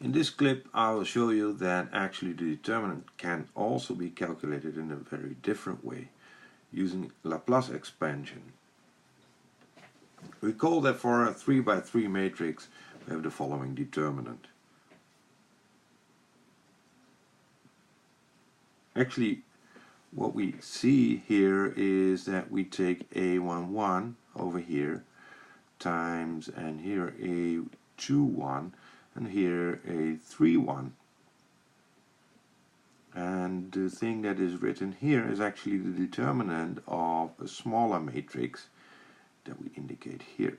In this clip I will show you that actually the determinant can also be calculated in a very different way using Laplace expansion. Recall that for a 3 by 3 matrix we have the following determinant. Actually what we see here is that we take A11 over here times, and here A21 and here A31, and the thing that is written here is actually the determinant of a smaller matrix that we indicate here.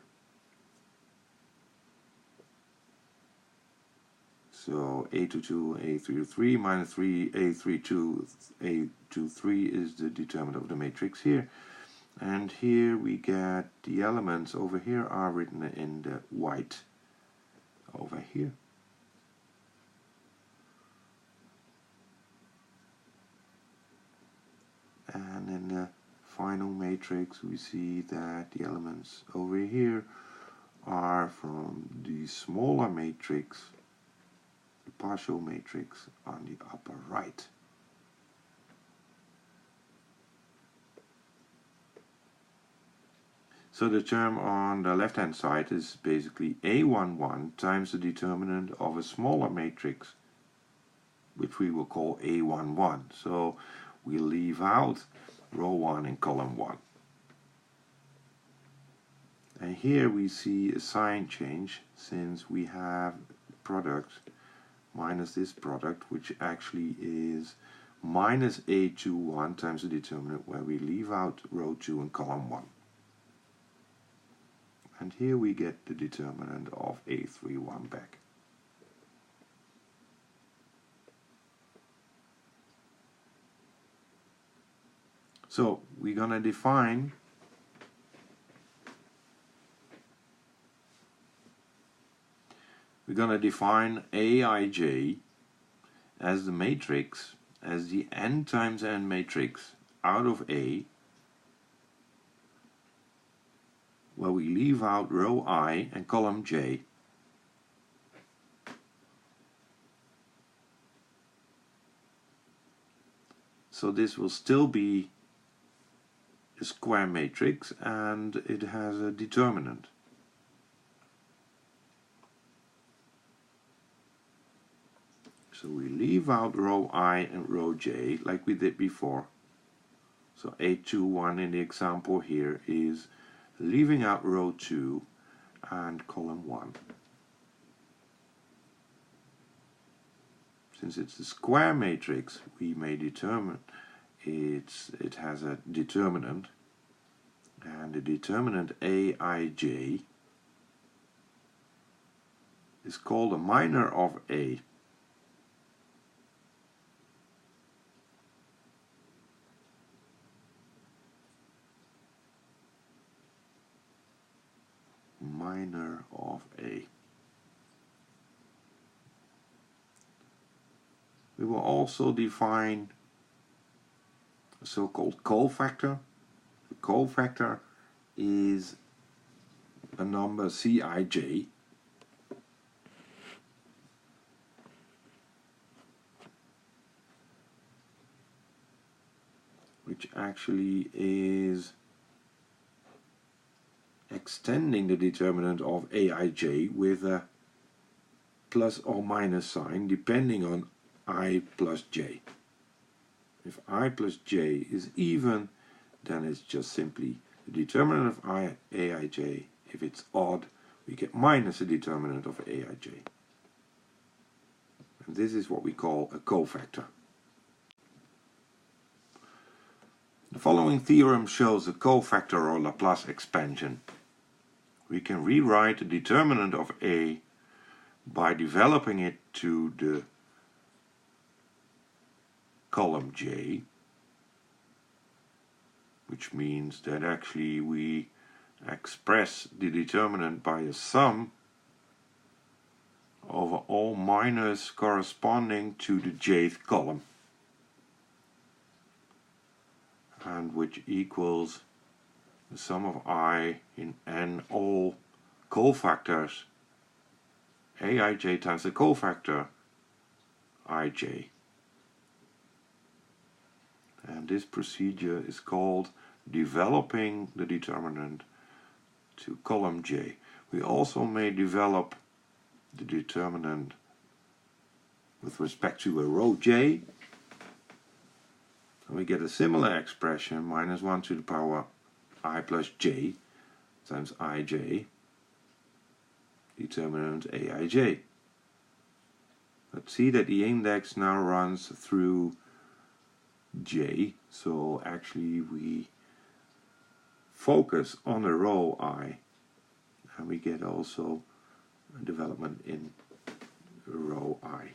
So A22, A33 minus 3, A32, A23 is the determinant of the matrix here. And here we get the elements over here are written in the white over here. And in the final matrix we see that the elements over here are from the smaller matrix, the partial matrix on the upper right. So the term on the left hand side is basically A11 times the determinant of a smaller matrix, which we will call A11. So we leave out row 1 and column 1. And here we see a sign change, since we have product minus this product, which actually is minus A21 times the determinant, where we leave out row 2 and column 1. And here we get the determinant of A31 back. So we're going to define Aij as the matrix, as the n times n matrix out of A, where we leave out row I and column j. So this will still be a square matrix and it has a determinant. So we leave out row I and row j like we did before. So A21 in the example here is leaving out row 2 and column 1. Since it's a square matrix, we may determine it has a determinant, and the determinant Aij is called a minor of A. Minor of A. We will also define a so-called cofactor. The cofactor is a number Cij which actually is extending the determinant of Aij with a plus or minus sign depending on I plus j. If I plus j is even, then it's just simply the determinant of Aij. If it's odd, we get minus the determinant of Aij. And this is what we call a cofactor. The following theorem shows a cofactor or Laplace expansion. We can rewrite the determinant of A by developing it to the column j, which means that actually we express the determinant by a sum over all minors corresponding to the jth column, and which equals the sum of I in n all cofactors aij times the cofactor ij. And this procedure is called developing the determinant to column j. We also may develop the determinant with respect to a row j. And we get a similar expression, minus 1 to the power I plus j times ij, determinant aij. Let's see that the index now runs through j, so actually we focus on the row I, and we get also a development in row I.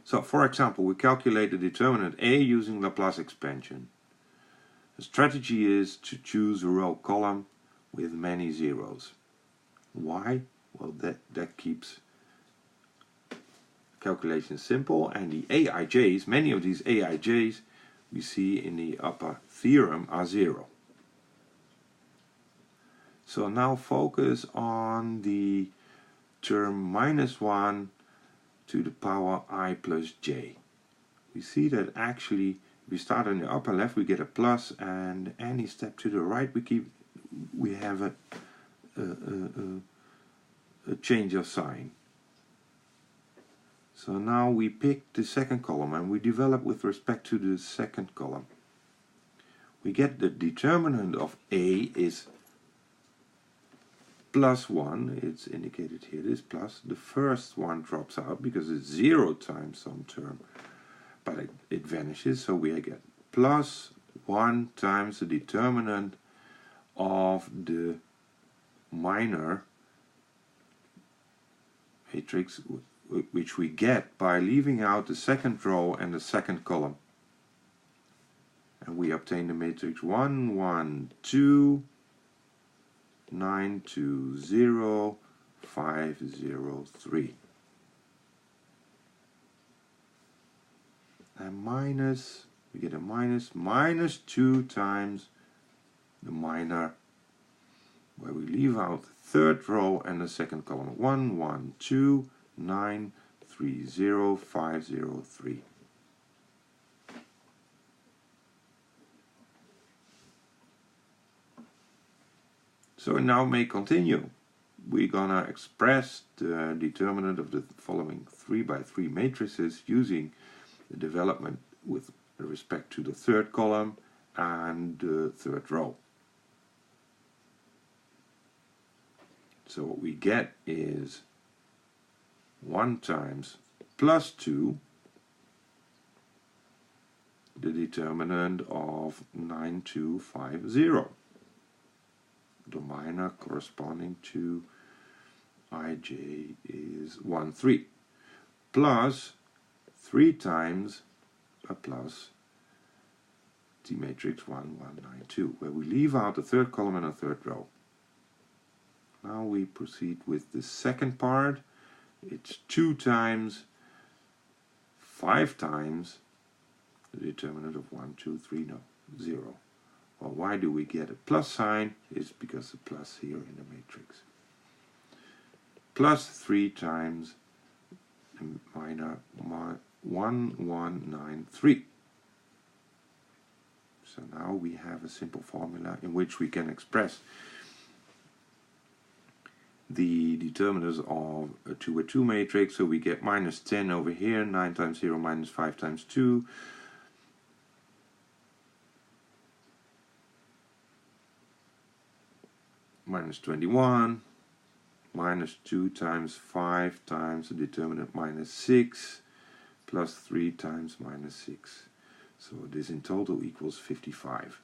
So for example, we calculate the determinant A using Laplace expansion. The strategy is to choose a row column with many zeros. Why? Well, that keeps calculations simple, and the aij's, many of these aij's we see in the upper theorem are 0. So now focus on the term minus 1 to the power I plus j. We see that actually if we start on the upper left we get a plus, and any step to the right we have a change of sign. So now we pick the second column and we develop with respect to the second column. We get the determinant of A is plus 1, it's indicated here, this plus. The first one drops out because it's 0 times some term, but it vanishes, so we get plus 1 times the determinant of the minor matrix, which we get by leaving out the second row and the second column. And we obtain the matrix 1, 1, 2, 9, 2, 0, 5, 0, 3. And minus, we get a minus 2 times the minor, where we leave out the third row and the second column. 1, 1, 2, 9, 3, 0, 5, 0, 3. So we now may continue. We're gonna express the determinant of the following 3 by 3 matrices using the development with respect to the third column and the third row. So what we get is 1 times plus 2, the determinant of 9, 2, 5, 0. The minor corresponding to ij is 1, 3, plus 3 times a plus the matrix 1, 1, 9, 2, where we leave out the third column and the third row. Now we proceed with the second part. It's 2 times 5 times the determinant of 1, 2, 3, no, 0. Well, why do we get a plus sign? It's because the plus here in the matrix. Plus 3 times the minor 1, 1, 9, 3. So now we have a simple formula in which we can express the determinants of a 2 matrix. So we get minus 10 over here, 9 times 0 minus 5 times 2. Minus 21, minus 2 times 5 times the determinant minus 6, plus 3 times minus 6. So this in total equals 55.